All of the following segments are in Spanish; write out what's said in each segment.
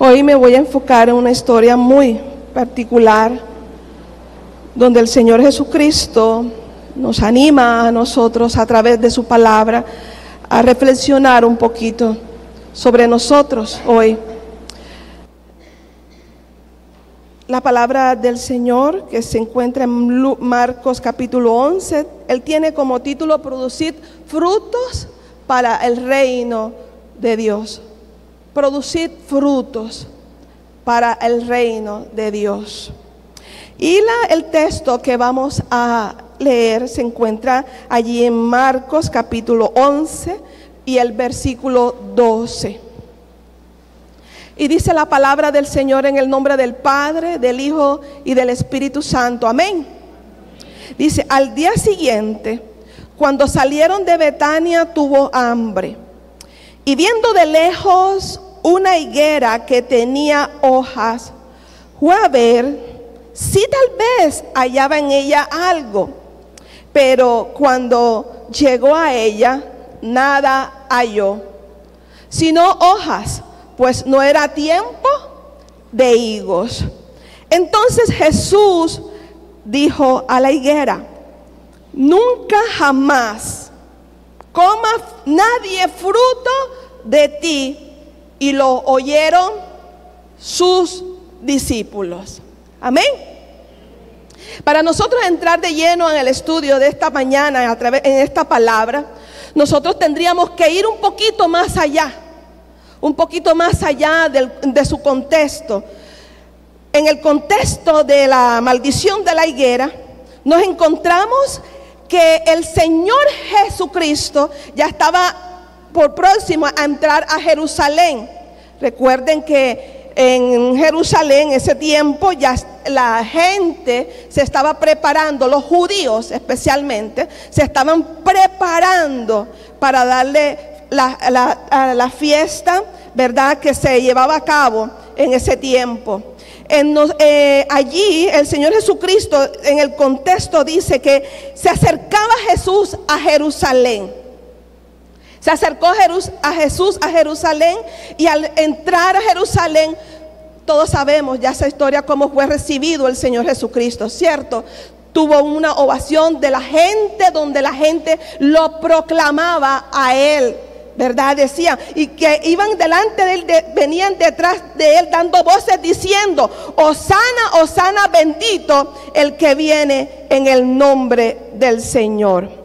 Hoy me voy a enfocar en una historia muy particular, donde el Señor Jesucristo nos anima a nosotros a través de su palabra a reflexionar un poquito sobre nosotros hoy. La palabra del Señor que se encuentra en Marcos capítulo 11, Él tiene como título producir frutos para el reino de Dios. Producir frutos para el reino de Dios. Y el texto que vamos a leer se encuentra allí en Marcos capítulo 11 y el versículo 12. Y dice la palabra del Señor en el nombre del Padre, del Hijo y del Espíritu Santo. Amén. Dice: al día siguiente, cuando salieron de Betania, tuvo hambre. Y viendo de lejos una higuera que tenía hojas, fue a ver si tal vez hallaba en ella algo. Pero cuando llegó a ella, nada halló, sino hojas, pues no era tiempo de higos. Entonces Jesús dijo a la higuera: nunca jamás coma nadie fruto de ti. Y lo oyeron sus discípulos. Amén. Para nosotros entrar de lleno en el estudio de esta mañana en esta palabra, nosotros tendríamos que ir un poquito más allá de su contexto. En el contexto de la maldición de la higuera, nos encontramos que el Señor Jesucristo ya estaba por próximo a entrar a Jerusalén. Recuerden que en Jerusalén, ese tiempo, ya la gente se estaba preparando, los judíos especialmente, se estaban preparando para darle la fiesta, ¿verdad?, que se llevaba a cabo en ese tiempo. Allí el Señor Jesucristo, en el contexto, dice que se acercaba Jesús a Jerusalén. Se acercó a Jesús a Jerusalén, y al entrar a Jerusalén, todos sabemos ya esa historia, cómo fue recibido el Señor Jesucristo, ¿cierto? Tuvo una ovación de la gente, donde la gente lo proclamaba a Él, ¿verdad? Decían, y que iban delante de Él, venían detrás de Él dando voces diciendo: Hosana, Hosana, bendito el que viene en el nombre del Señor.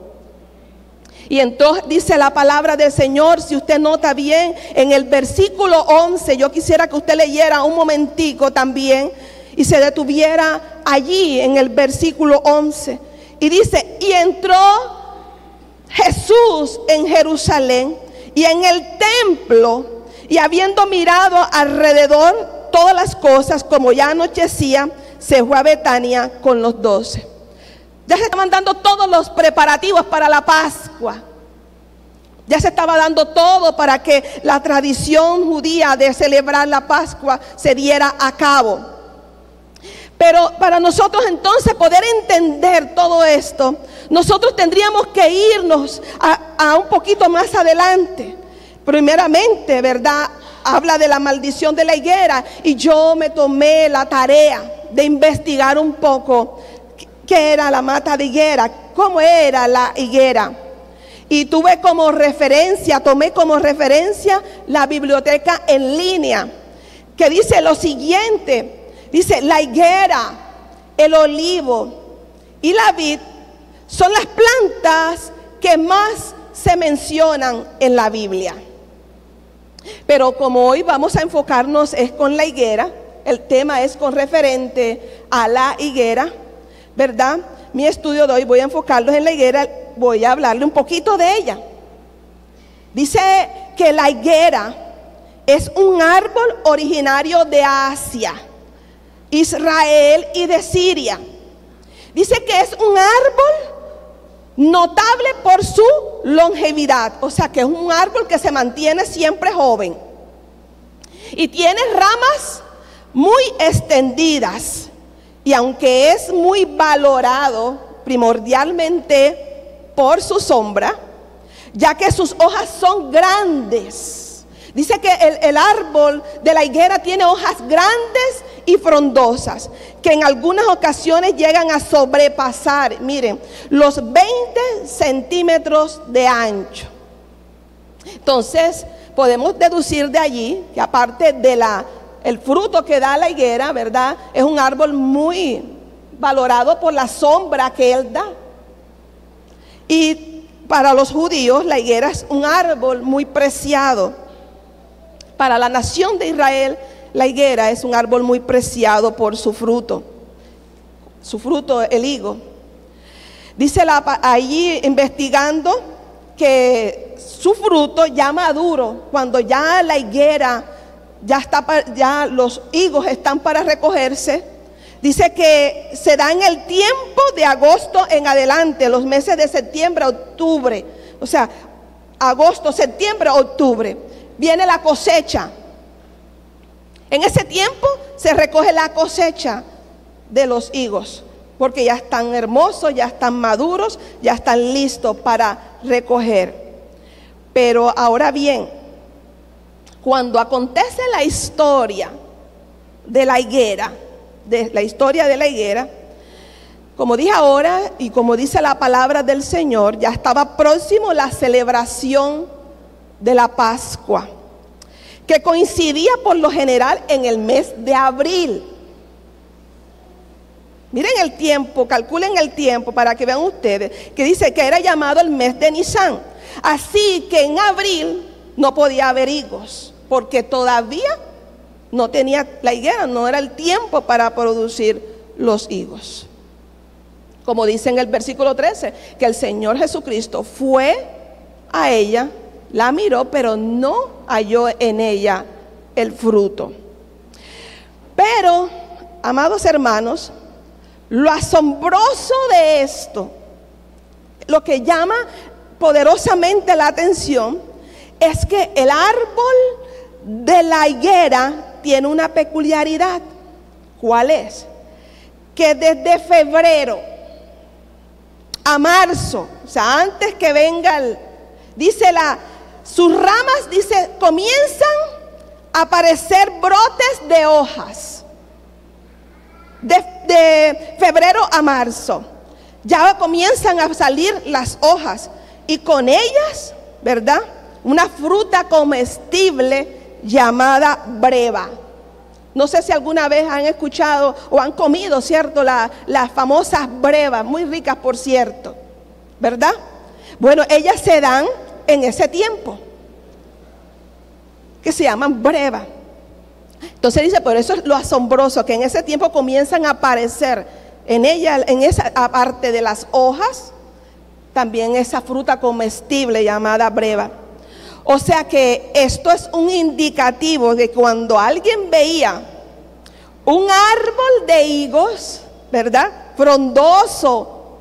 Y entonces dice la palabra del Señor, si usted nota bien, en el versículo 11, yo quisiera que usted leyera un momentico también y se detuviera allí en el versículo 11. Y dice: y entró Jesús en Jerusalén y en el templo, y habiendo mirado alrededor todas las cosas, como ya anochecía, se fue a Betania con los 12. Ya se estaban dando todos los preparativos para la Pascua. Ya se estaba dando todo para que la tradición judía de celebrar la Pascua se diera a cabo. Pero para nosotros entonces poder entender todo esto, nosotros tendríamos que irnos a un poquito más adelante. Primeramente, ¿verdad?, habla de la maldición de la higuera, y yo me tomé la tarea de investigar un poco qué era la mata de higuera, cómo era la higuera. Y tomé como referencia la biblioteca en línea, que dice lo siguiente. Dice: la higuera, el olivo y la vid son las plantas que más se mencionan en la Biblia. Pero como hoy vamos a enfocarnos es con la higuera, el tema es con referente a la higuera, ¿verdad? Mi estudio de hoy voy a enfocarlos en la higuera, voy a hablarle un poquito de ella. Dice que la higuera es un árbol originario de Asia, Israel y de Siria. Dice que es un árbol notable por su longevidad, o sea que es un árbol que se mantiene siempre joven y tiene ramas muy extendidas. Y aunque es muy valorado primordialmente por su sombra, ya que sus hojas son grandes, Dice que el árbol de la higuera tiene hojas grandes y frondosas, que en algunas ocasiones llegan a sobrepasar, miren, los 20 centímetros de ancho. Entonces, podemos deducir de allí que aparte de el fruto que da la higuera, ¿verdad? Es un árbol muy valorado por la sombra que él da. Y para los judíos la higuera es un árbol muy preciado. Para la nación de Israel, la higuera es un árbol muy preciado por su fruto, el higo. Dice allí investigando que su fruto ya maduro, cuando ya la higuera ya los higos están para recogerse, dice que se da en el tiempo de agosto en adelante, los meses de septiembre a octubre, o sea, agosto, septiembre, octubre. Viene la cosecha. En ese tiempo se recoge la cosecha de los higos, porque ya están hermosos, ya están maduros, ya están listos para recoger. Pero ahora bien, cuando acontece la historia de la higuera, como dije ahora y como dice la palabra del Señor, ya estaba próximo la celebración de la Pascua, que coincidía por lo general en el mes de abril. Miren el tiempo, calculen el tiempo para que vean ustedes, que dice que era llamado el mes de Nisan. Así que en abril no podía haber higos, porque todavía no tenía la higuera, no era el tiempo para producir los higos. Como dice en el versículo 13, que el Señor Jesucristo fue a ella, la miró, pero no halló en ella el fruto. Pero, amados hermanos, lo asombroso de esto, lo que llama poderosamente la atención, es que el árbol de la higuera tiene una peculiaridad. ¿Cuál es? Que desde febrero a marzo, o sea, antes que venga sus ramas, dice, comienzan a aparecer brotes de hojas. De febrero a marzo, ya comienzan a salir las hojas. Y con ellas, ¿verdad? Una fruta comestible llamada breva. No sé si alguna vez han escuchado o han comido, ¿cierto? Las famosas brevas, muy ricas por cierto, ¿verdad? Bueno, ellas se dan en ese tiempo, que se llaman breva. Entonces dice, por eso es lo asombroso, que en ese tiempo comienzan a aparecer en ella, en esa parte de las hojas, también esa fruta comestible llamada breva. O sea que esto es un indicativo de cuando alguien veía un árbol de higos, ¿verdad? Frondoso,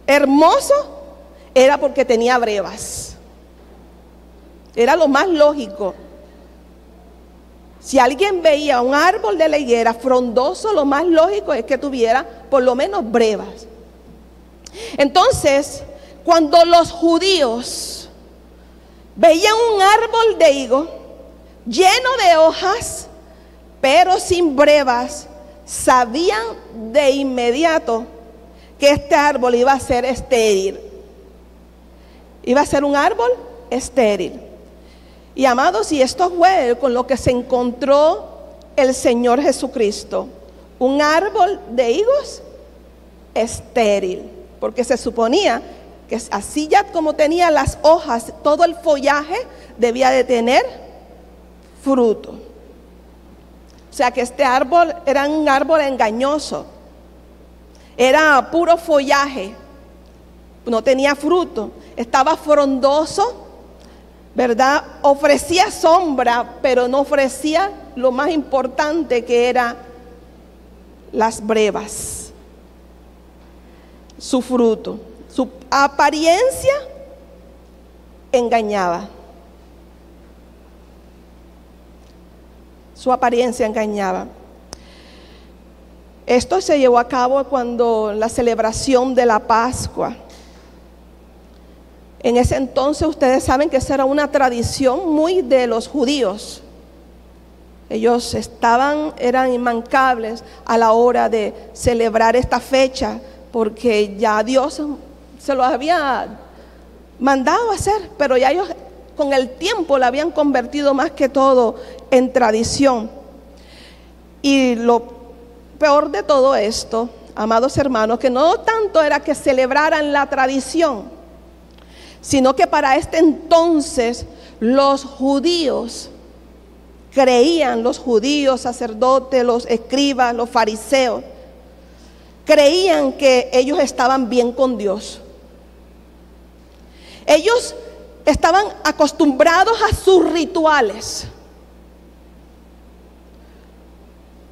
hermoso, era porque tenía brevas. Era lo más lógico. Si alguien veía un árbol de la higuera frondoso, lo más lógico es que tuviera por lo menos brevas. Entonces, cuando los judíos veían un árbol de higo lleno de hojas, pero sin brevas, sabían de inmediato que este árbol iba a ser estéril. Iba a ser un árbol estéril. Y amados, y esto fue con lo que se encontró el Señor Jesucristo. Un árbol de higos estéril. Porque se suponía que así ya como tenía las hojas, todo el follaje debía de tener fruto. O sea que este árbol era un árbol engañoso. Era puro follaje. No tenía fruto. Estaba frondoso, ¿verdad? Ofrecía sombra, pero no ofrecía lo más importante, que era las brevas. Su fruto, su apariencia engañaba. Su apariencia engañaba. Esto se llevó a cabo cuando la celebración de la Pascua. En ese entonces ustedes saben que esa era una tradición muy de los judíos. Ellos eran inmancables a la hora de celebrar esta fecha, porque ya Dios se lo había mandado a hacer, pero ya ellos con el tiempo la habían convertido más que todo en tradición. Y lo peor de todo esto, amados hermanos, que no tanto era que celebraran la tradición, sino que para este entonces los judíos creían, los judíos, sacerdotes, los escribas, los fariseos, creían que ellos estaban bien con Dios. Ellos estaban acostumbrados a sus rituales.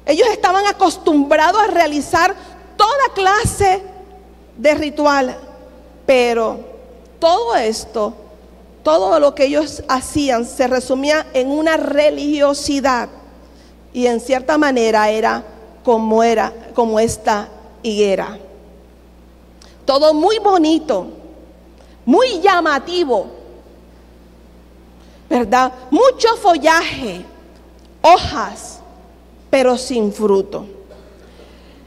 Ellos estaban acostumbrados a realizar toda clase de ritual, pero todo esto, todo lo que ellos hacían se resumía en una religiosidad, y en cierta manera era como esta higuera. Todo muy bonito, muy llamativo, ¿verdad? Mucho follaje, hojas, pero sin fruto.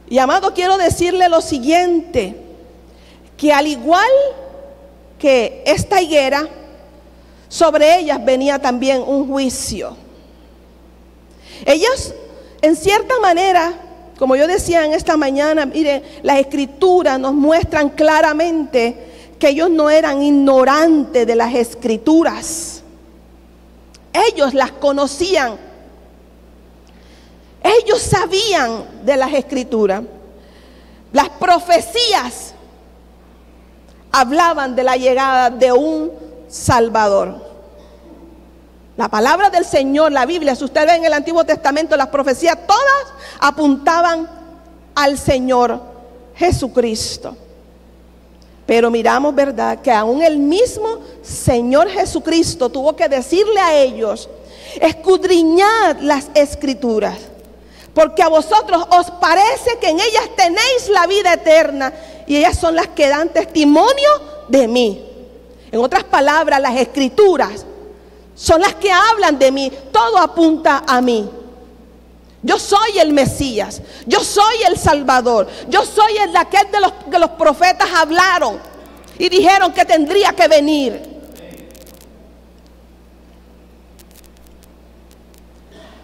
Y amado, quiero decirle lo siguiente, que al igual que esta higuera, sobre ellas venía también un juicio. Ellos, en cierta manera, como yo decía en esta mañana, miren, las escrituras nos muestran claramente que ellos no eran ignorantes de las escrituras. Ellos las conocían. Ellos sabían de las escrituras. Las profecías hablaban de la llegada de un Salvador. La palabra del Señor, la Biblia, si usted ve en el Antiguo Testamento, las profecías todas apuntaban al Señor Jesucristo. Pero miramos, ¿verdad?, que aún el mismo Señor Jesucristo tuvo que decirle a ellos: escudriñad las escrituras, porque a vosotros os parece que en ellas tenéis la vida eterna, y ellas son las que dan testimonio de mí. En otras palabras, las escrituras son las que hablan de mí. Todo apunta a mí. Yo soy el Mesías, yo soy el Salvador, yo soy aquel de los que los profetas hablaron y dijeron que tendría que venir.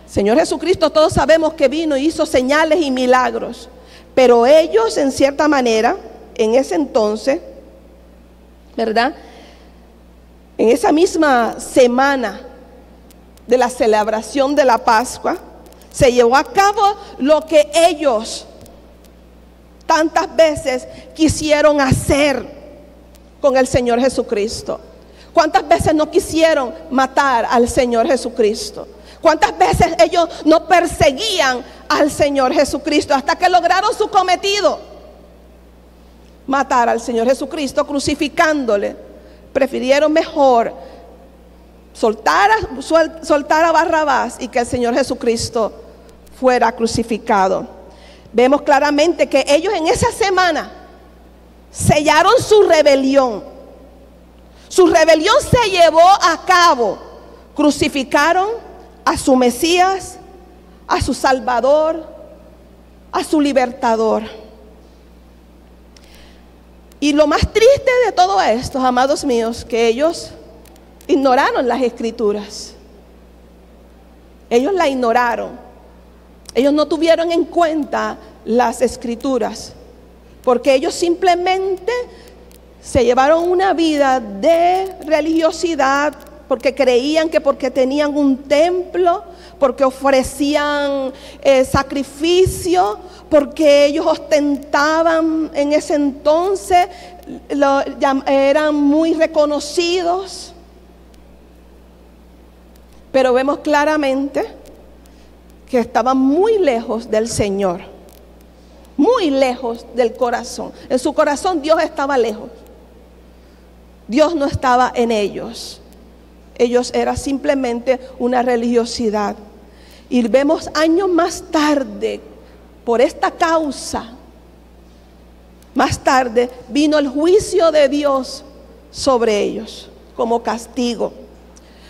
Señor Jesucristo, todos sabemos que vino y hizo señales y milagros, pero ellos, en cierta manera, en ese entonces, ¿verdad?, en esa misma semana de la celebración de la Pascua, se llevó a cabo lo que ellos tantas veces quisieron hacer con el Señor Jesucristo. ¿Cuántas veces no quisieron matar al Señor Jesucristo? ¿Cuántas veces ellos no perseguían al Señor Jesucristo hasta que lograron su cometido? Matar al Señor Jesucristo crucificándole. Prefirieron mejor soltar a Barrabás y que el Señor Jesucristo fuera crucificado. Vemos claramente que ellos en esa semana sellaron su rebelión. Su rebelión se llevó a cabo. Crucificaron a su Mesías, a su Salvador, a su Libertador. Y lo más triste de todo esto, amados míos, que ellos ignoraron las escrituras. Ellos la ignoraron. Ellos no tuvieron en cuenta las escrituras, porque ellos simplemente se llevaron una vida de religiosidad, porque creían que porque tenían un templo, porque ofrecían sacrificio, porque ellos ostentaban en ese entonces, eran muy reconocidos. Pero vemos claramente que estaban muy lejos del Señor, muy lejos del corazón. En su corazón Dios estaba lejos. Dios no estaba en ellos. Ellos era simplemente una religiosidad. Y vemos años más tarde, por esta causa, más tarde vino el juicio de Dios sobre ellos como castigo.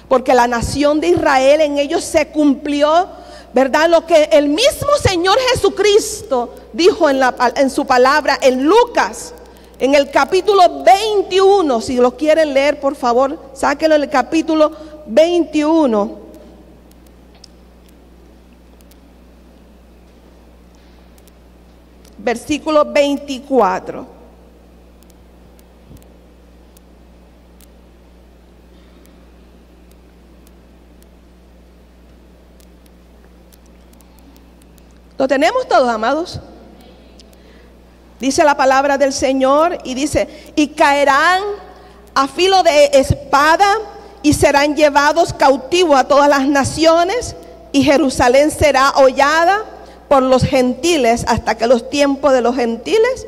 Porque la nación de Israel, en ellos se cumplió, ¿verdad?, lo que el mismo Señor Jesucristo dijo en su palabra en Lucas, en el capítulo 21. Si lo quieren leer, por favor, sáquenlo en el capítulo 21. Versículo 24. ¿Lo tenemos todos, amados? Dice la palabra del Señor y dice: y caerán a filo de espada y serán llevados cautivos a todas las naciones, y Jerusalén será hollada por los gentiles hasta que los tiempos de los gentiles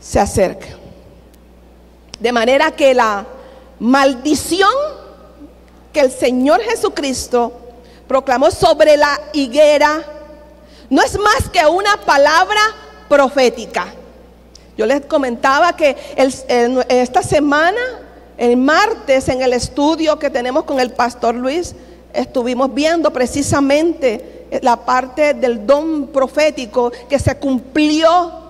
se acerquen. De manera que la maldición que el Señor Jesucristo proclamó sobre la higuera no es más que una palabra profética. Yo les comentaba que esta semana, el martes, en el estudio que tenemos con el pastor Luis, estuvimos viendo precisamente la parte del don profético que se cumplió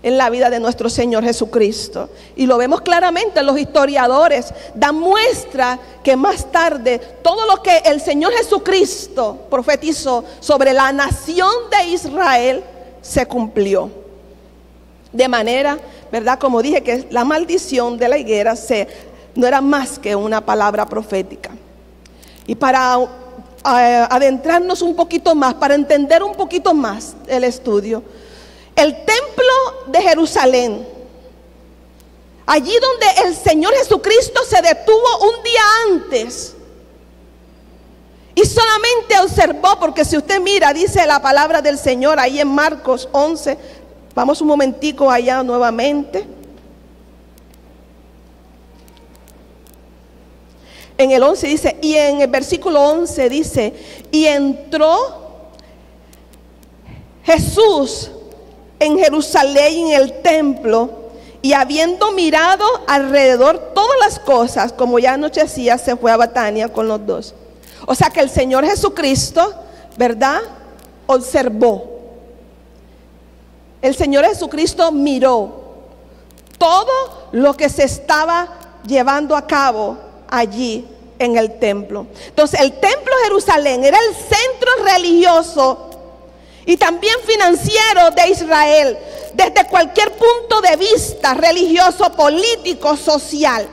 en la vida de nuestro Señor Jesucristo. Y lo vemos claramente, los historiadores dan muestra que más tarde todo lo que el Señor Jesucristo profetizó sobre la nación de Israel se cumplió. De manera, ¿verdad?, como dije, que la maldición de la higuera no era más que una palabra profética. Y para adentrarnos un poquito más, para entender un poquito más el estudio, el templo de Jerusalén, allí donde el Señor Jesucristo se detuvo un día antes y solamente observó, porque si usted mira, dice la palabra del Señor ahí en Marcos 11, vamos un momentico allá nuevamente. En el 11 dice, y en el versículo 11 dice: y entró Jesús en Jerusalén, en el templo, y habiendo mirado alrededor todas las cosas, como ya anochecía, se fue a Betania con los 12. O sea que el Señor Jesucristo, ¿verdad?, observó. El Señor Jesucristo miró todo lo que se estaba llevando a cabo allí en el templo. Entonces, el templo de Jerusalén era el centro religioso y también financiero de Israel, desde cualquier punto de vista religioso, político, social.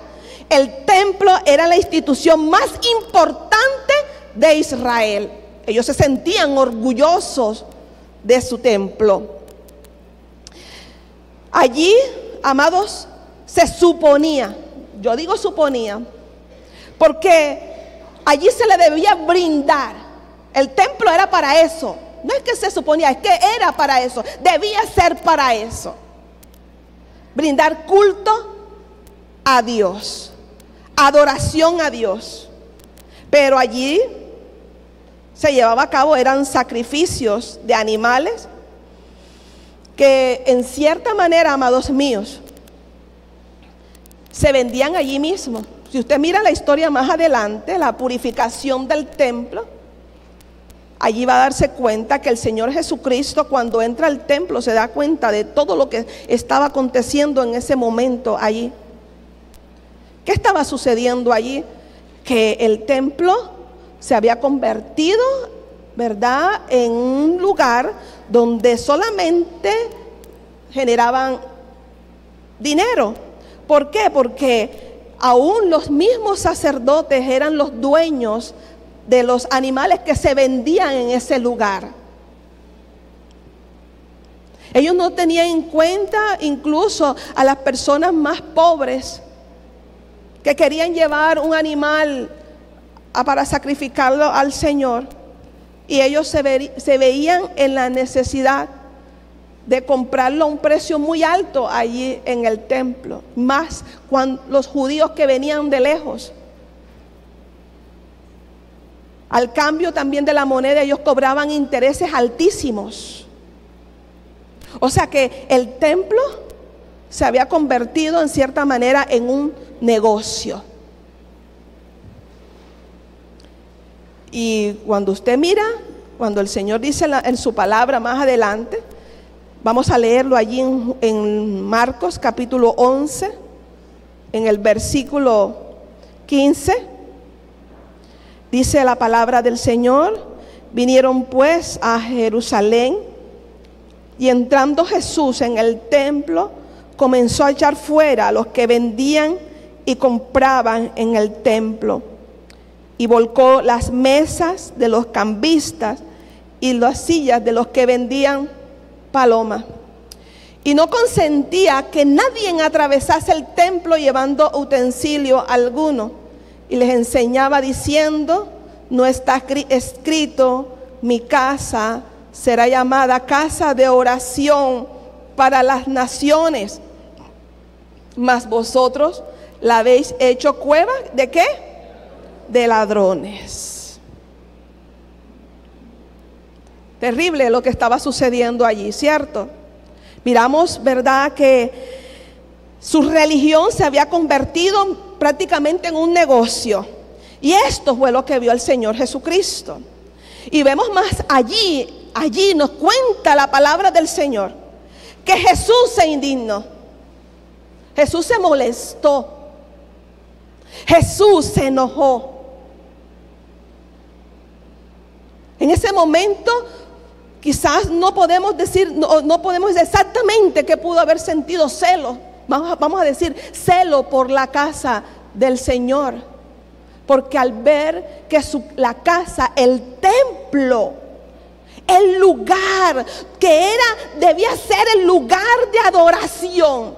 El templo era la institución más importante de Israel. Ellos se sentían orgullosos de su templo. Allí, amados, se suponía, yo digo suponía, porque allí se le debía brindar. El templo era para eso. No es que se suponía, es que era para eso. Debía ser para eso. Brindar culto a Dios, adoración a Dios. Pero allí se llevaba a cabo, eran sacrificios de animales que en cierta manera, amados míos, se vendían allí mismo. Si usted mira la historia más adelante, la purificación del templo, allí va a darse cuenta que el Señor Jesucristo, cuando entra al templo, se da cuenta de todo lo que estaba aconteciendo en ese momento allí. ¿Qué estaba sucediendo allí? Que el templo se había convertido, ¿verdad?, en un lugar donde solamente generaban dinero. ¿Por qué? Porque aún los mismos sacerdotes eran los dueños de los animales que se vendían en ese lugar. Ellos no tenían en cuenta incluso a las personas más pobres que querían llevar un animal para sacrificarlo al Señor, y ellos se veían en la necesidad de comprarlo a un precio muy alto allí en el templo, más cuando los judíos que venían de lejos. Al cambio también de la moneda, ellos cobraban intereses altísimos. O sea que el templo se había convertido en cierta manera en un negocio. Y cuando usted mira, cuando el Señor dice en su palabra más adelante, vamos a leerlo allí en Marcos capítulo 11, en el versículo 15, dice la palabra del Señor: vinieron pues a Jerusalén, y entrando Jesús en el templo, comenzó a echar fuera a los que vendían y compraban en el templo, y volcó las mesas de los cambistas y las sillas de los que vendían palomas. Y no consentía que nadie atravesase el templo llevando utensilio alguno. Y les enseñaba diciendo: no está escrito, mi casa será llamada casa de oración para las naciones, mas vosotros la habéis hecho cueva ¿de qué? De ladrones. Terrible lo que estaba sucediendo allí, ¿cierto? Miramos, ¿verdad?, que su religión se había convertido prácticamente en un negocio. Y esto fue lo que vio el Señor Jesucristo. Y vemos más allí nos cuenta la palabra del Señor, que Jesús se indignó. Jesús se molestó. Jesús se enojó. En ese momento quizás no podemos decir exactamente qué pudo haber sentido celo. Vamos a decir celo por la casa del Señor. Porque al ver que la casa, el templo, el lugar que debía ser el lugar de adoración,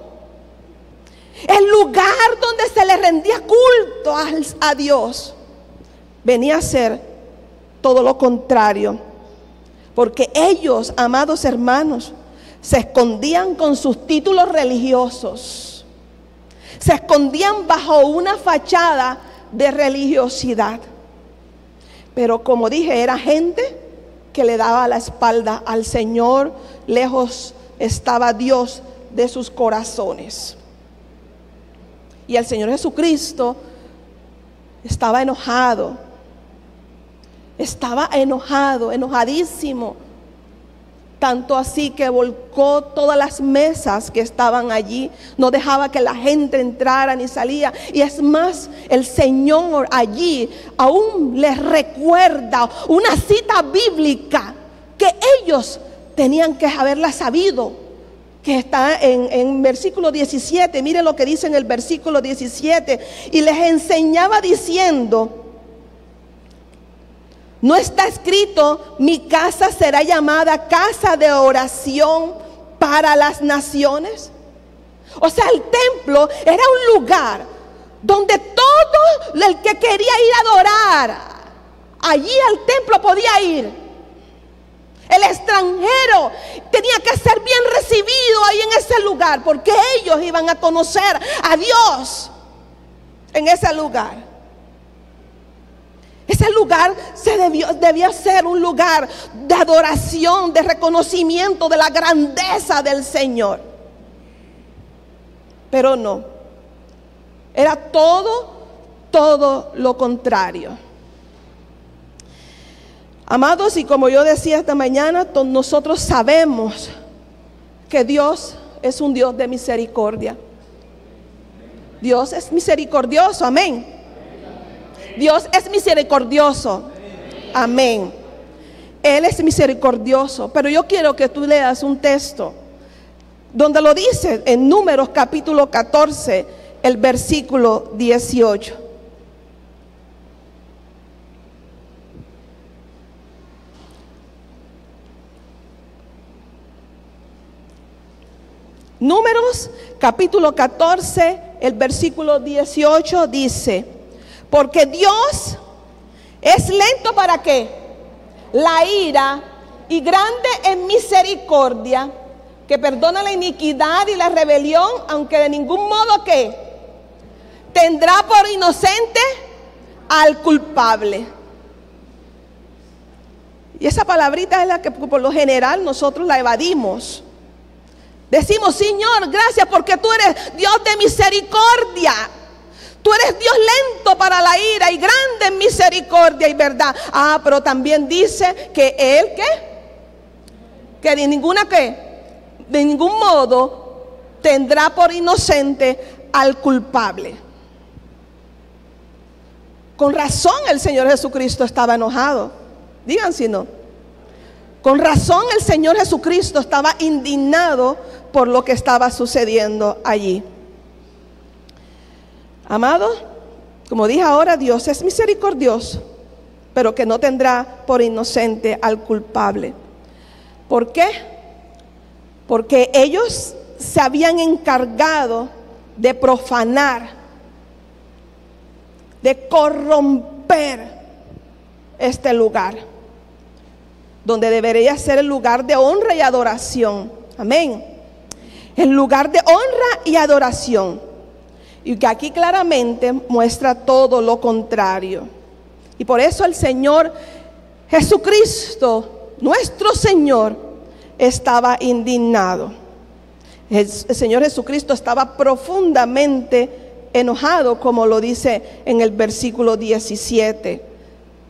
el lugar donde se le rendía culto a Dios, venía a ser todo lo contrario. Porque ellos, amados hermanos, se escondían con sus títulos religiosos, se escondían bajo una fachada de religiosidad. Pero como dije, era gente que le daba la espalda al Señor. Lejos estaba Dios de sus corazones. Y el Señor Jesucristo estaba enojadísimo. Tanto así que volcó todas las mesas que estaban allí. No dejaba que la gente entrara ni salía. Y es más, el Señor allí aún les recuerda una cita bíblica que ellos tenían que haberla sabido, que está en versículo 17. Miren lo que dice en el versículo 17. Y les enseñaba diciendo: ¿no está escrito, mi casa será llamada casa de oración para las naciones? O sea, el templo era un lugar donde todo el que quería ir a adorar, allí al templo podía ir. El extranjero tenía que ser bien recibido ahí en ese lugar, porque ellos iban a conocer a Dios en ese lugar. Ese lugar debía ser un lugar de adoración, de reconocimiento de la grandeza del Señor. Pero no, era todo lo contrario. Amados, y como yo decía esta mañana, nosotros sabemos que Dios es un Dios de misericordia. Dios es misericordioso, amén. Dios es misericordioso, amén. Él es misericordioso. Pero yo quiero que tú leas un texto donde lo dice en Números capítulo 14, el versículo 18. Números capítulo 14, el versículo 18 dice: porque Dios es lento para qué, la ira, y grande en misericordia, que perdona la iniquidad y la rebelión, aunque de ningún modo que tendrá por inocente al culpable. Y esa palabrita es la que por lo general nosotros la evadimos. Decimos, Señor, gracias porque tú eres Dios de misericordia. Tú eres Dios lento para la ira y grande en misericordia y verdad. Pero también dice que Él, que de ningún modo tendrá por inocente al culpable. Con razón el Señor Jesucristo estaba enojado. Digan si no. Con razón el Señor Jesucristo estaba indignado por lo que estaba sucediendo allí. Amados, como dije ahora, Dios es misericordioso, pero que no tendrá por inocente al culpable. ¿Por qué? Porque ellos se habían encargado de profanar, de corromper este lugar, donde debería ser el lugar de honra y adoración. Amén. El lugar de honra y adoración. Y que aquí claramente muestra todo lo contrario. Y por eso el Señor Jesucristo, nuestro Señor, estaba indignado. El Señor Jesucristo estaba profundamente enojado, como lo dice en el versículo 17,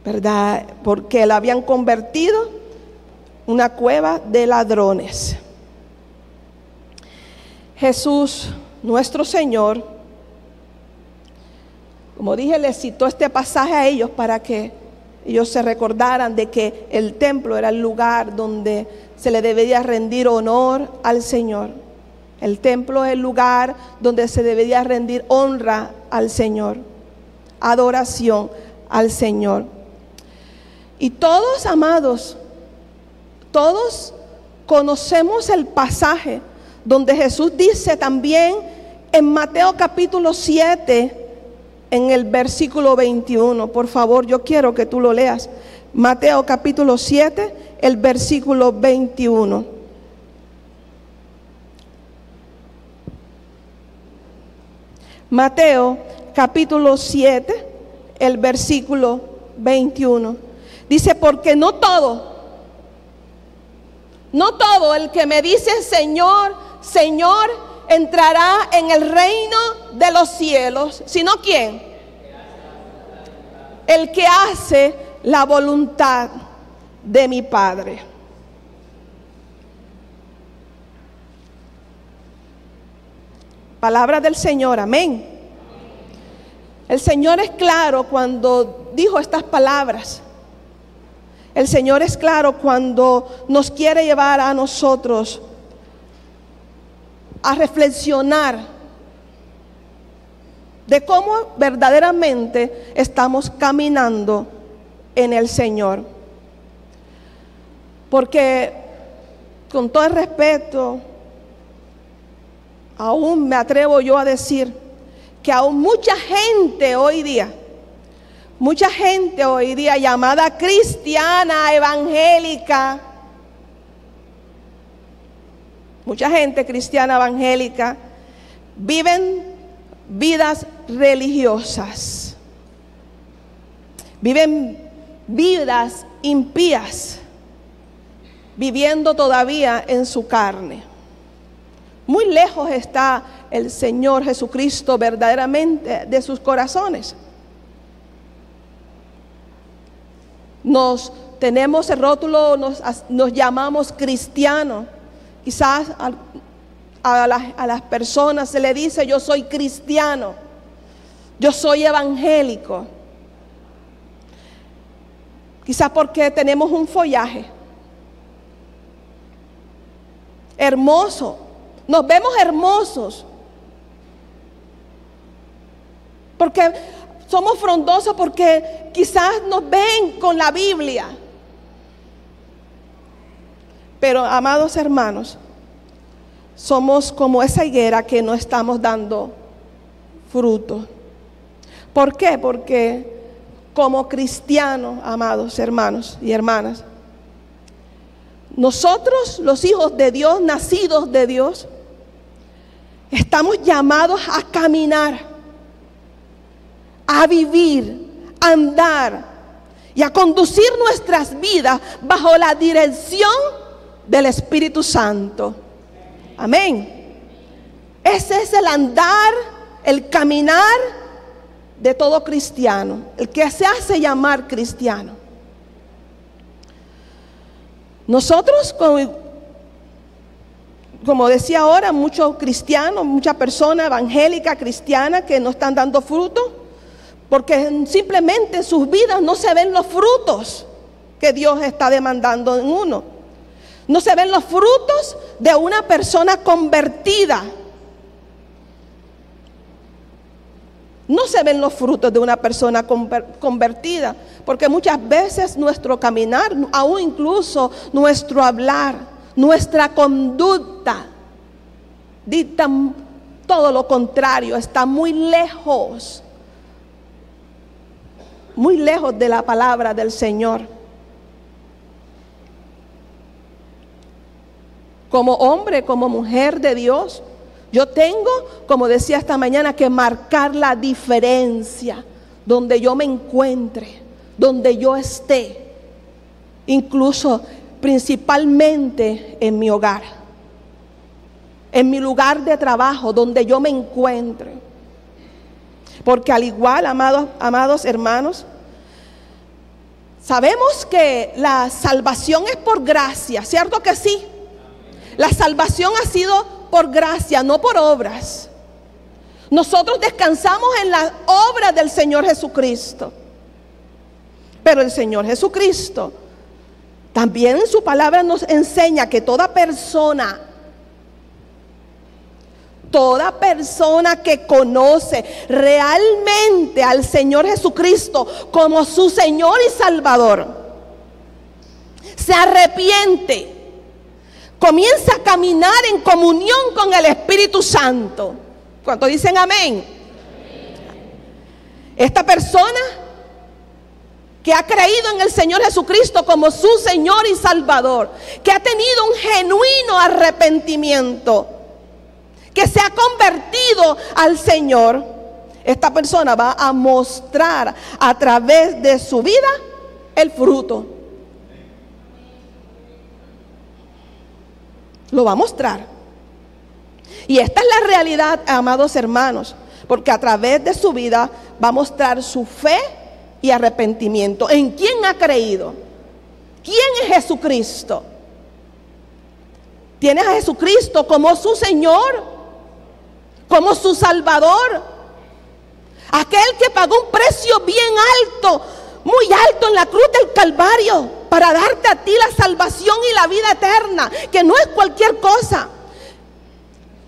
¿verdad? Porque la habían convertido en una cueva de ladrones. Jesús, nuestro Señor, como dije, les citó este pasaje a ellos para que ellos se recordaran de que el templo era el lugar donde se le debería rendir honor al Señor. El templo es el lugar donde se debería rendir honra al Señor, adoración al Señor. Y todos, amados, todos conocemos el pasaje donde Jesús dice también en Mateo capítulo 7, en el versículo 21. Por favor, yo quiero que tú lo leas. Mateo capítulo 7, el versículo 21. Mateo capítulo 7, el versículo 21. Dice, porque no todo el que me dice Señor, Señor, entrará en el reino de los cielos, sino ¿quién? El que hace la voluntad de mi Padre. Palabra del Señor, amén. El Señor es claro cuando dijo estas palabras. El Señor es claro cuando nos quiere llevar a nosotros a reflexionar de cómo verdaderamente estamos caminando en el Señor. Porque con todo el respeto, aún me atrevo yo a decir que aún mucha gente hoy día llamada cristiana, evangélica, mucha gente cristiana evangélica viven vidas religiosas, viven vidas impías, viviendo todavía en su carne. Muy lejos está el Señor Jesucristo verdaderamente de sus corazones. Tenemos el rótulo, nos llamamos cristianos. Quizás a las personas se le dice: yo soy cristiano, yo soy evangélico. Quizás porque tenemos un follaje hermoso, nos vemos hermosos, porque somos frondosos, porque quizás nos ven con la Biblia. Pero, amados hermanos, somos como esa higuera que no estamos dando fruto. ¿Por qué? Porque como cristianos, amados hermanos y hermanas, nosotros, los hijos de Dios, nacidos de Dios, estamos llamados a caminar, a vivir, a andar y a conducir nuestras vidas bajo la dirección del Espíritu Santo. Amén. Ese es el andar, el caminar de todo cristiano, el que se hace llamar cristiano. Nosotros, como decía ahora, muchos cristianos, muchas personas evangélicas, cristianas que no están dando fruto, porque simplemente en sus vidas no se ven los frutos que Dios está demandando en uno. No se ven los frutos de una persona convertida. No se ven los frutos de una persona convertida, porque muchas veces nuestro caminar, aún incluso nuestro hablar, nuestra conducta, dictan todo lo contrario, está muy lejos de la palabra del Señor. Como hombre, como mujer de Dios, yo tengo, como decía esta mañana, que marcar la diferencia donde yo me encuentre, donde yo esté, incluso principalmente en mi hogar, en mi lugar de trabajo, donde yo me encuentre. Porque al igual, amados hermanos, sabemos que la salvación es por gracia, ¿cierto que sí? La salvación ha sido por gracia, no por obras. Nosotros descansamos en la obra del Señor Jesucristo. Pero el Señor Jesucristo también en su palabra nos enseña que toda persona que conoce realmente al Señor Jesucristo como su Señor y Salvador, se arrepiente, comienza a caminar en comunión con el Espíritu Santo. ¿Cuántos dicen amén? Esta persona que ha creído en el Señor Jesucristo como su Señor y Salvador, que ha tenido un genuino arrepentimiento, que se ha convertido al Señor, esta persona va a mostrar a través de su vida el fruto. Lo va a mostrar. Y esta es la realidad, amados hermanos, porque a través de su vida va a mostrar su fe y arrepentimiento. ¿En quién ha creído? ¿Quién es Jesucristo? ¿Tienes a Jesucristo como su Señor, como su Salvador? Aquel que pagó un precio bien alto, muy alto en la cruz del Calvario, para darte a ti la salvación y la vida eterna, que no es cualquier cosa.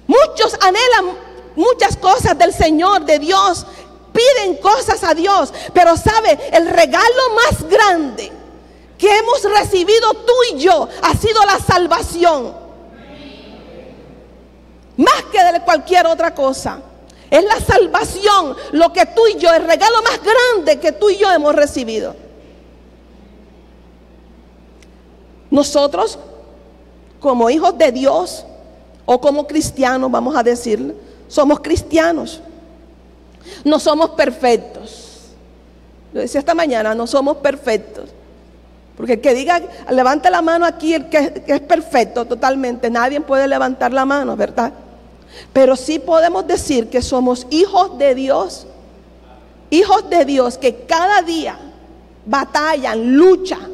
Muchos anhelan muchas cosas del Señor, de Dios, piden cosas a Dios, pero sabe, el regalo más grande que hemos recibido tú y yo ha sido la salvación, más que de cualquier otra cosa. Es la salvación, lo que tú y yo, el regalo más grande que tú y yo hemos recibido. Nosotros, como hijos de Dios, o como cristianos, vamos a decirle, somos cristianos. No somos perfectos. Lo decía esta mañana, no somos perfectos. Porque el que diga, levante la mano aquí, el que es perfecto totalmente, nadie puede levantar la mano, ¿verdad? Pero sí podemos decir que somos hijos de Dios que cada día batallan, luchan,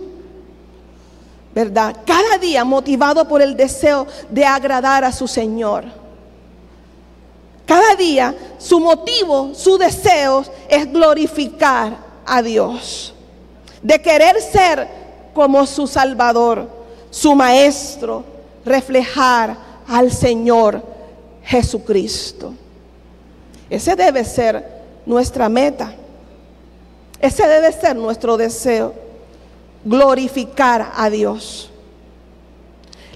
¿verdad? Cada día motivado por el deseo de agradar a su Señor. Cada día su motivo, su deseo es glorificar a Dios, de querer ser como su Salvador, su Maestro, reflejar al Señor Jesucristo. Ese debe ser nuestra meta. Ese debe ser nuestro deseo, glorificar a Dios.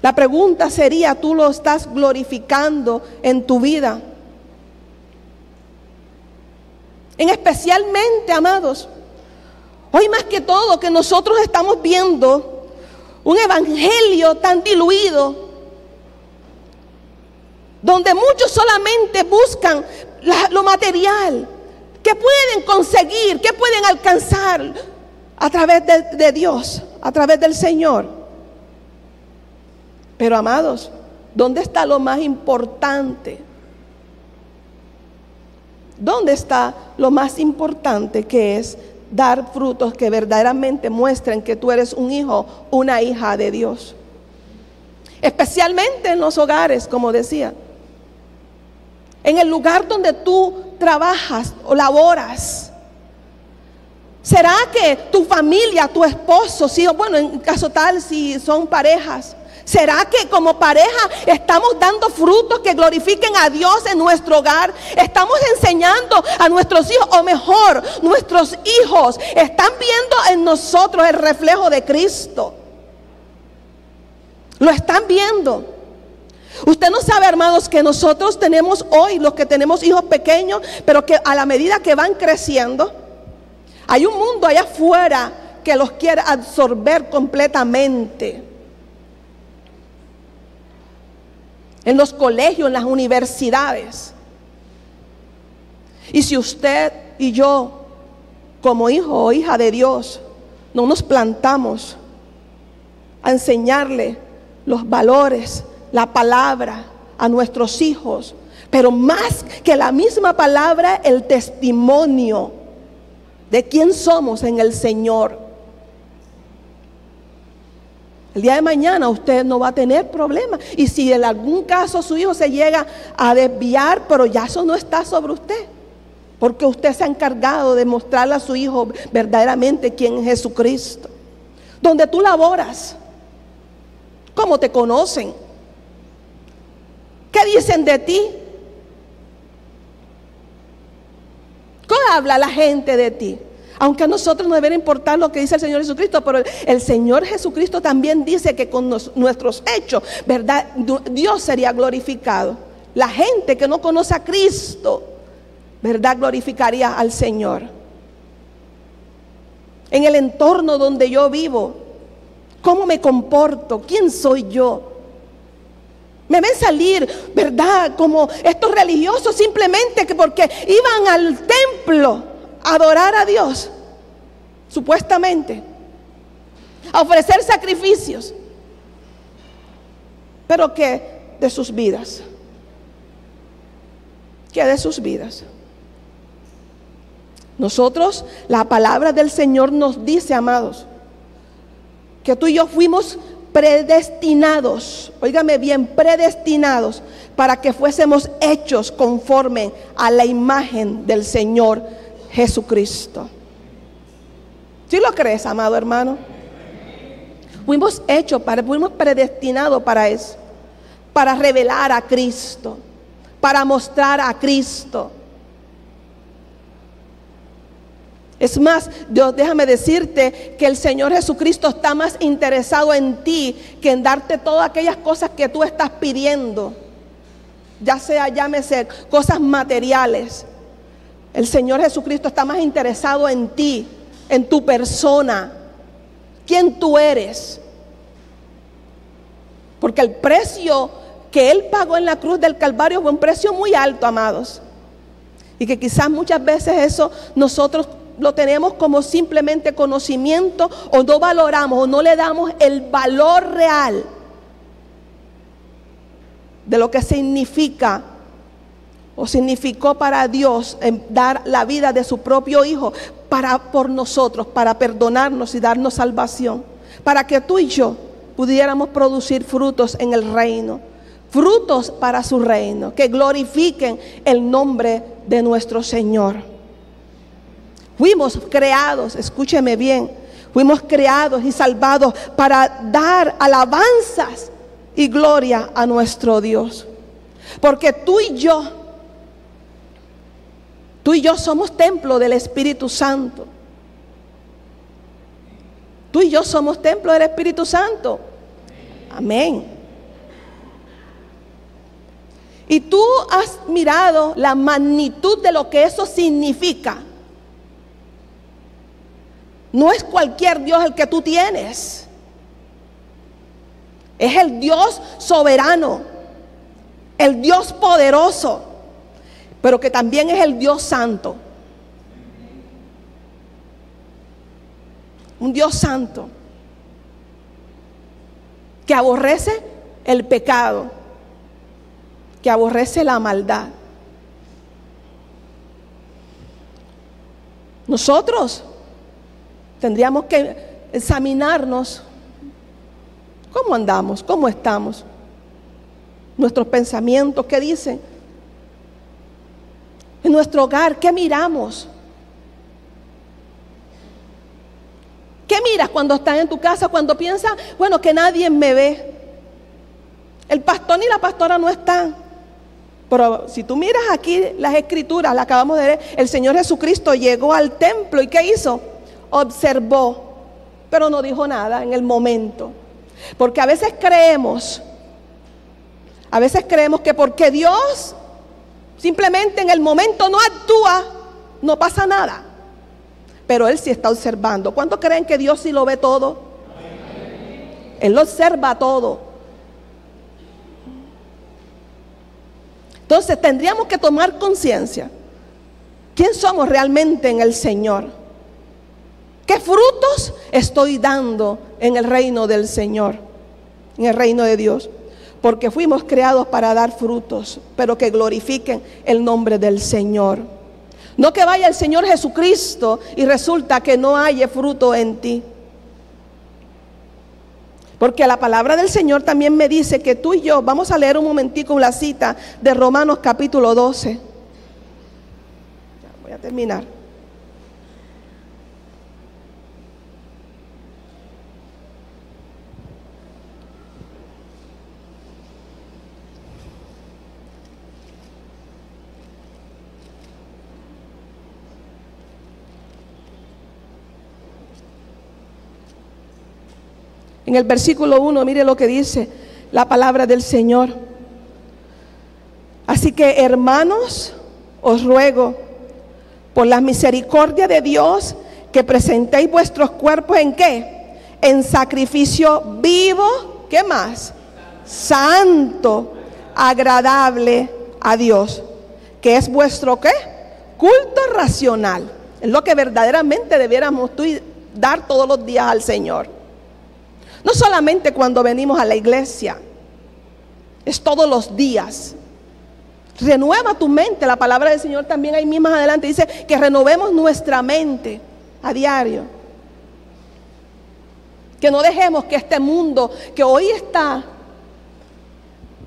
La pregunta sería, ¿tú lo estás glorificando en tu vida? En especialmente, amados, hoy más que todo que nosotros estamos viendo un evangelio tan diluido, donde muchos solamente buscan lo material, que pueden conseguir, que pueden alcanzar a través de Dios, a través del Señor. Pero amados, ¿Dónde está lo más importante? ¿Dónde está lo más importante, que es dar frutos que verdaderamente muestren que tú eres un hijo, una hija de Dios? Especialmente en los hogares, como decía. En el lugar donde tú trabajas o laboras. ¿Será que tu familia, tu esposo, sí, o bueno, en caso tal, si son parejas, ¿será que como pareja estamos dando frutos que glorifiquen a Dios en nuestro hogar? Estamos enseñando a nuestros hijos, o mejor, nuestros hijos están viendo en nosotros el reflejo de Cristo. Lo están viendo. Usted no sabe, hermanos, que nosotros tenemos hoy, los que tenemos hijos pequeños, pero que a la medida que van creciendo, hay un mundo allá afuera que los quiere absorber completamente. En los colegios, en las universidades. Y si usted y yo, como hijo o hija de Dios, no nos plantamos a enseñarle los valores, la palabra a nuestros hijos, pero más que la misma palabra, el testimonio de quién somos en el Señor. El día de mañana usted no va a tener problemas. Y si en algún caso su hijo se llega a desviar, pero ya eso no está sobre usted, porque usted se ha encargado de mostrarle a su hijo verdaderamente quién es Jesucristo. Donde tú laboras, ¿cómo te conocen? ¿Qué dicen de ti? ¿Cómo habla la gente de ti? Aunque a nosotros no debería importar lo que dice el Señor Jesucristo, pero el Señor Jesucristo también dice que con nuestros hechos, ¿verdad?, Dios sería glorificado. La gente que no conoce a Cristo, ¿verdad?, glorificaría al Señor. En el entorno donde yo vivo, ¿cómo me comporto? ¿Quién soy yo? Me ven salir, ¿verdad?, como estos religiosos simplemente que porque iban al templo a adorar a Dios, supuestamente, a ofrecer sacrificios, pero ¿qué de sus vidas? ¿Qué de sus vidas? Nosotros, la palabra del Señor nos dice, amados, que tú y yo fuimos predestinados, óigame bien, predestinados para que fuésemos hechos conforme a la imagen del Señor Jesucristo. ¿Sí lo crees, amado hermano? Fuimos hechos, fuimos predestinados para eso, para revelar a Cristo, para mostrar a Cristo. Es más, Dios, déjame decirte que el Señor Jesucristo está más interesado en ti que en darte todas aquellas cosas que tú estás pidiendo, ya sea, llámese, cosas materiales. El Señor Jesucristo está más interesado en ti, en tu persona, quién tú eres. Porque el precio que Él pagó en la cruz del Calvario fue un precio muy alto, amados. Y que quizás muchas veces eso nosotros lo tenemos como simplemente conocimiento, o no valoramos o no le damos el valor real de lo que significa o significó para Dios en dar la vida de su propio Hijo por nosotros, para perdonarnos y darnos salvación, para que tú y yo pudiéramos producir frutos en el reino, frutos para su reino, que glorifiquen el nombre de nuestro Señor. Fuimos creados, escúcheme bien, fuimos creados y salvados para dar alabanzas y gloria a nuestro Dios. Porque tú y yo somos templo del Espíritu Santo. Tú y yo somos templo del Espíritu Santo. Amén. Y tú has mirado la magnitud de lo que eso significa. No es cualquier Dios el que tú tienes. Es el Dios soberano, el Dios poderoso, pero que también es el Dios santo. Un Dios santo que aborrece el pecado, que aborrece la maldad. Nosotros tendríamos que examinarnos cómo andamos, cómo estamos, nuestros pensamientos, qué dicen, en nuestro hogar, qué miramos. ¿Qué miras cuando estás en tu casa? Cuando piensas, bueno, que nadie me ve. El pastor ni la pastora no están. Pero si tú miras aquí las escrituras, las acabamos de leer, el Señor Jesucristo llegó al templo y ¿qué hizo? Observó, pero no dijo nada en el momento. Porque a veces creemos que porque Dios simplemente en el momento no actúa, no pasa nada. Pero Él sí está observando. ¿Cuántos creen que Dios sí lo ve todo? Él lo observa todo. Entonces tendríamos que tomar conciencia. ¿Quién somos realmente en el Señor? ¿Qué frutos estoy dando en el reino del Señor? En el reino de Dios. Porque fuimos creados para dar frutos, pero que glorifiquen el nombre del Señor. No que vaya el Señor Jesucristo y resulta que no haya fruto en ti. Porque la palabra del Señor también me dice que tú y yo, vamos a leer un momentico la cita de Romanos capítulo 12. Voy a terminar. En el versículo 1, mire lo que dice la palabra del Señor. Así que, hermanos, os ruego por la misericordia de Dios que presentéis vuestros cuerpos ¿en qué? En sacrificio vivo, ¿qué más? Santo, agradable a Dios, que es vuestro ¿qué? Culto racional. Es lo que verdaderamente debiéramos tú dar todos los días al Señor. No solamente cuando venimos a la iglesia, es todos los días. Renueva tu mente. La palabra del Señor también ahí mismo adelante dice que renovemos nuestra mente a diario. Que no dejemos que este mundo que hoy está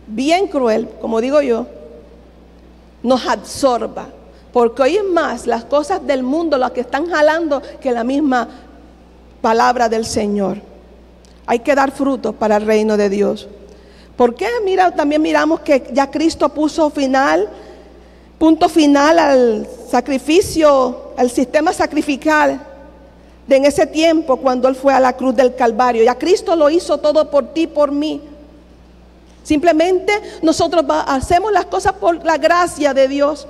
bien cruel, como digo yo, nos absorba. Porque hoy es más las cosas del mundo las que están jalando que la misma palabra del Señor. Hay que dar frutos para el reino de Dios. ¿Por qué? Mira, también miramos que ya Cristo puso punto final al sacrificio, al sistema sacrificial de en ese tiempo cuando Él fue a la cruz del Calvario. Ya Cristo lo hizo todo por ti, por mí. Simplemente nosotros hacemos las cosas por la gracia de Dios.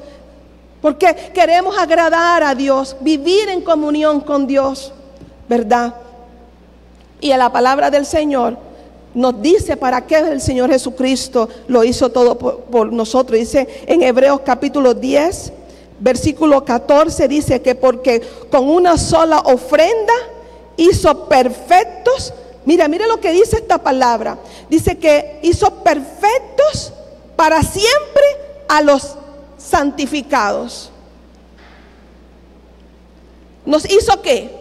Porque queremos agradar a Dios, vivir en comunión con Dios, ¿verdad? Y en la palabra del Señor nos dice para qué el Señor Jesucristo lo hizo todo por nosotros. Dice en Hebreos capítulo 10, versículo 14, dice que porque con una sola ofrenda hizo perfectos. Mira lo que dice esta palabra. Dice que hizo perfectos para siempre a los santificados. ¿Nos hizo qué?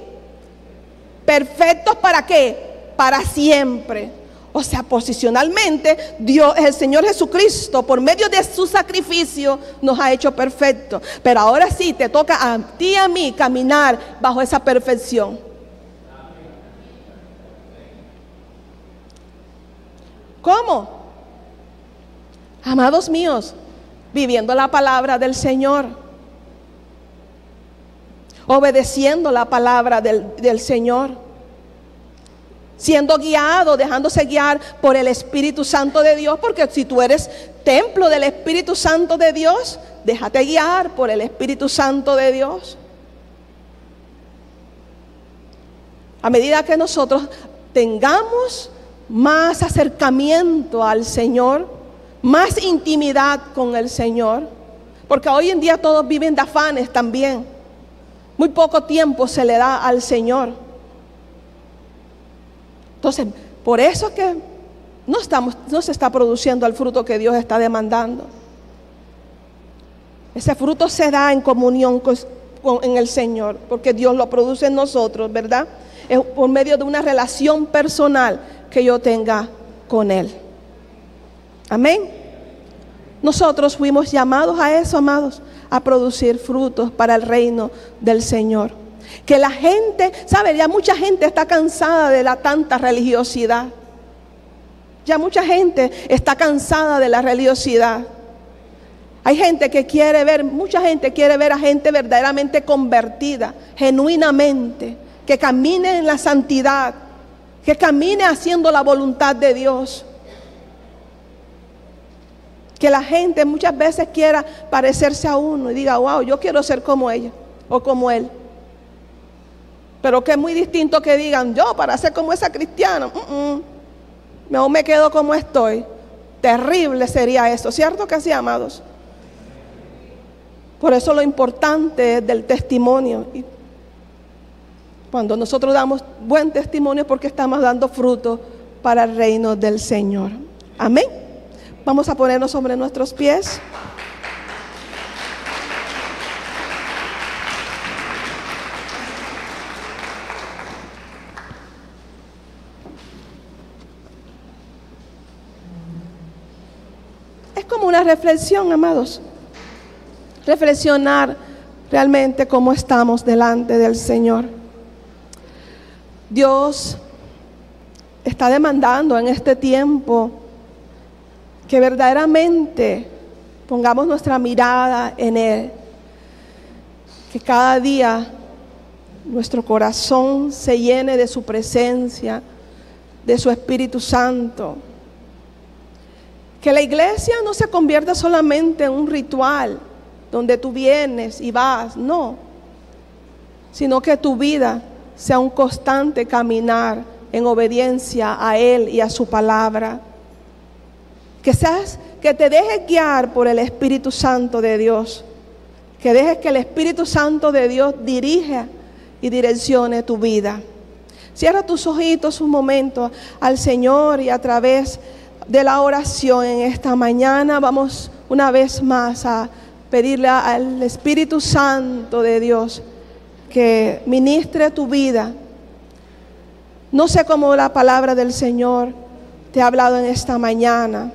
Perfectos ¿para qué? Para siempre. O sea, posicionalmente, Dios, el Señor Jesucristo, por medio de su sacrificio, nos ha hecho perfectos. Pero ahora sí, te toca a ti y a mí caminar bajo esa perfección. ¿Cómo? Amados míos, viviendo la palabra del Señor, obedeciendo la palabra del Señor, siendo guiado, dejándose guiar por el Espíritu Santo de Dios, porque si tú eres templo del Espíritu Santo de Dios, déjate guiar por el Espíritu Santo de Dios. A medida que nosotros tengamos más acercamiento al Señor, más intimidad con el Señor, porque hoy en día todos viven de afanes también. Muy poco tiempo se le da al Señor. Entonces, por eso que no se está produciendo el fruto que Dios está demandando. Ese fruto se da en comunión en el Señor, porque Dios lo produce en nosotros, ¿verdad? Es por medio de una relación personal que yo tenga con Él. Amén. Nosotros fuimos llamados a eso, amados, a producir frutos para el reino del Señor. Que la gente, ¿sabe? Ya mucha gente está cansada de la tanta religiosidad. Ya mucha gente está cansada de la religiosidad. Hay gente que quiere ver, mucha gente quiere ver a gente verdaderamente convertida, genuinamente, que camine en la santidad, que camine haciendo la voluntad de Dios. Que la gente muchas veces quiera parecerse a uno y diga, wow, yo quiero ser como ella o como él. Pero que es muy distinto que digan, yo para ser como esa cristiana, mejor me quedo como estoy. Terrible sería eso, ¿cierto que sí, amados? Por eso lo importante es del testimonio. Y cuando nosotros damos buen testimonio es porque estamos dando fruto para el reino del Señor. Amén. Vamos a ponernos sobre nuestros pies. Es como una reflexión, amados. Reflexionar realmente cómo estamos delante del Señor. Dios está demandando en este tiempo que verdaderamente pongamos nuestra mirada en Él. Que cada día nuestro corazón se llene de su presencia, de su Espíritu Santo. Que la iglesia no se convierta solamente en un ritual donde tú vienes y vas, no, sino que tu vida sea un constante caminar en obediencia a Él y a su palabra. Que te dejes guiar por el Espíritu Santo de Dios, que dejes que el Espíritu Santo de Dios dirija y direccione tu vida. Cierra tus ojitos un momento al Señor y a través de la oración en esta mañana vamos una vez más a pedirle al Espíritu Santo de Dios que ministre tu vida. No sé cómo la palabra del Señor te ha hablado en esta mañana,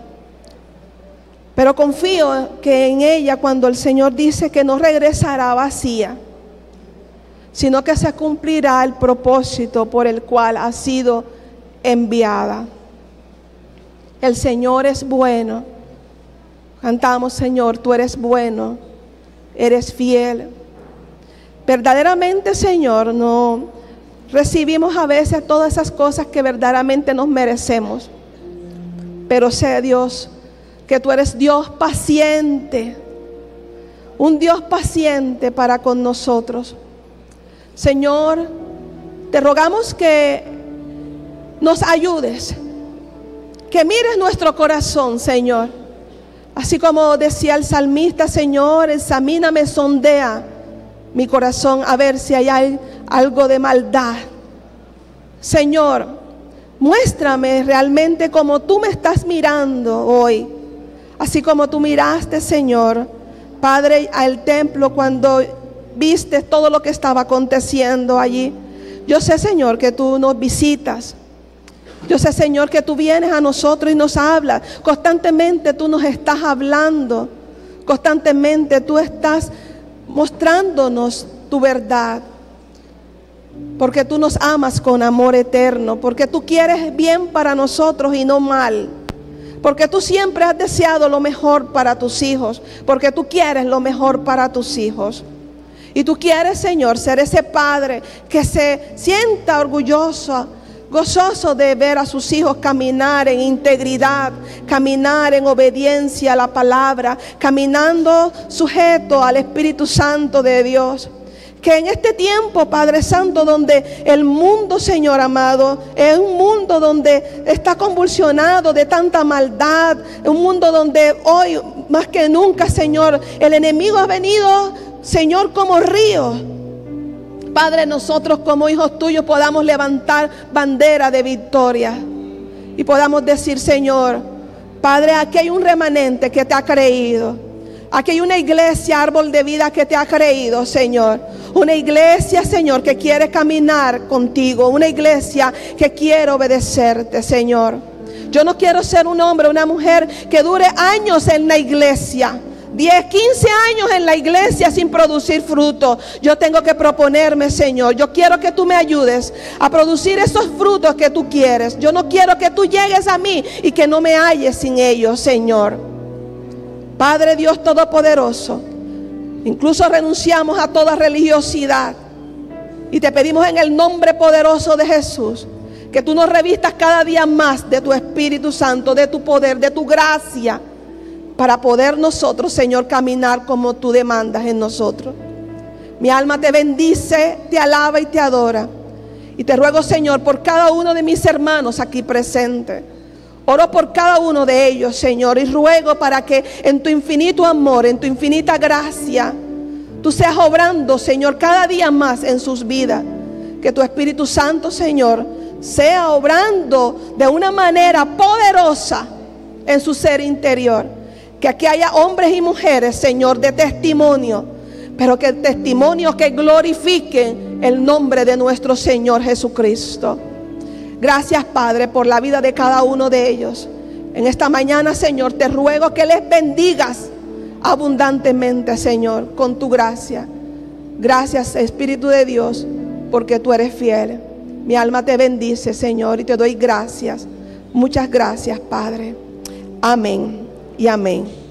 pero confío que en ella, cuando el Señor dice que no regresará vacía, sino que se cumplirá el propósito por el cual ha sido enviada. El Señor es bueno. Cantamos, Señor, tú eres bueno, eres fiel. Verdaderamente, Señor, no recibimos a veces todas esas cosas que verdaderamente nos merecemos. Pero sé, Dios, que tú eres Dios paciente, un Dios paciente para con nosotros. Señor, te rogamos que nos ayudes, que mires nuestro corazón, Señor. Así como decía el salmista, Señor, examíname, sondea mi corazón a ver si hay algo de maldad. Señor, muéstrame realmente como tú me estás mirando hoy. Así como tú miraste, Señor, Padre, al templo cuando viste todo lo que estaba aconteciendo allí. Yo sé, Señor, que tú nos visitas. Yo sé, Señor, que tú vienes a nosotros y nos hablas. Constantemente tú nos estás hablando. Constantemente tú estás mostrándonos tu verdad. Porque tú nos amas con amor eterno. Porque tú quieres bien para nosotros y no mal. Porque tú siempre has deseado lo mejor para tus hijos. Porque tú quieres lo mejor para tus hijos. Y tú quieres, Señor, ser ese padre que se sienta orgulloso, gozoso de ver a sus hijos caminar en integridad, caminar en obediencia a la palabra, caminando sujeto al Espíritu Santo de Dios. Que en este tiempo, Padre Santo, donde el mundo, Señor amado, es un mundo donde está convulsionado de tanta maldad, un mundo donde hoy más que nunca, Señor, el enemigo ha venido, Señor, como río. Padre, nosotros como hijos tuyos podamos levantar bandera de victoria. y podamos decir: Señor, Padre, aquí hay un remanente que te ha creído. Aquí hay una iglesia, árbol de vida, que te ha creído, Señor. Una iglesia, Señor, que quiere caminar contigo. Una iglesia que quiere obedecerte, Señor. Yo no quiero ser un hombre, una mujer que dure años en la iglesia. 10, 15 años en la iglesia sin producir fruto. Yo tengo que proponerme, Señor. Yo quiero que tú me ayudes a producir esos frutos que tú quieres. Yo no quiero que tú llegues a mí y que no me halles sin ellos, Señor. Padre Dios Todopoderoso, incluso renunciamos a toda religiosidad y te pedimos en el nombre poderoso de Jesús que tú nos revistas cada día más de tu Espíritu Santo, de tu poder, de tu gracia, para poder nosotros, Señor, caminar como tú demandas en nosotros. Mi alma te bendice, te alaba y te adora. Y te ruego, Señor, por cada uno de mis hermanos aquí presentes. Oro por cada uno de ellos, Señor, y ruego para que en tu infinito amor, en tu infinita gracia, tú seas obrando, Señor, cada día más en sus vidas. Que tu Espíritu Santo, Señor, sea obrando de una manera poderosa en su ser interior. Que aquí haya hombres y mujeres, Señor, de testimonio, pero que testimonios que glorifiquen el nombre de nuestro Señor Jesucristo. Gracias, Padre, por la vida de cada uno de ellos. En esta mañana, Señor, te ruego que les bendigas abundantemente, Señor, con tu gracia. Gracias, Espíritu de Dios, porque tú eres fiel. Mi alma te bendice, Señor, y te doy gracias. Muchas gracias, Padre. Amén y amén.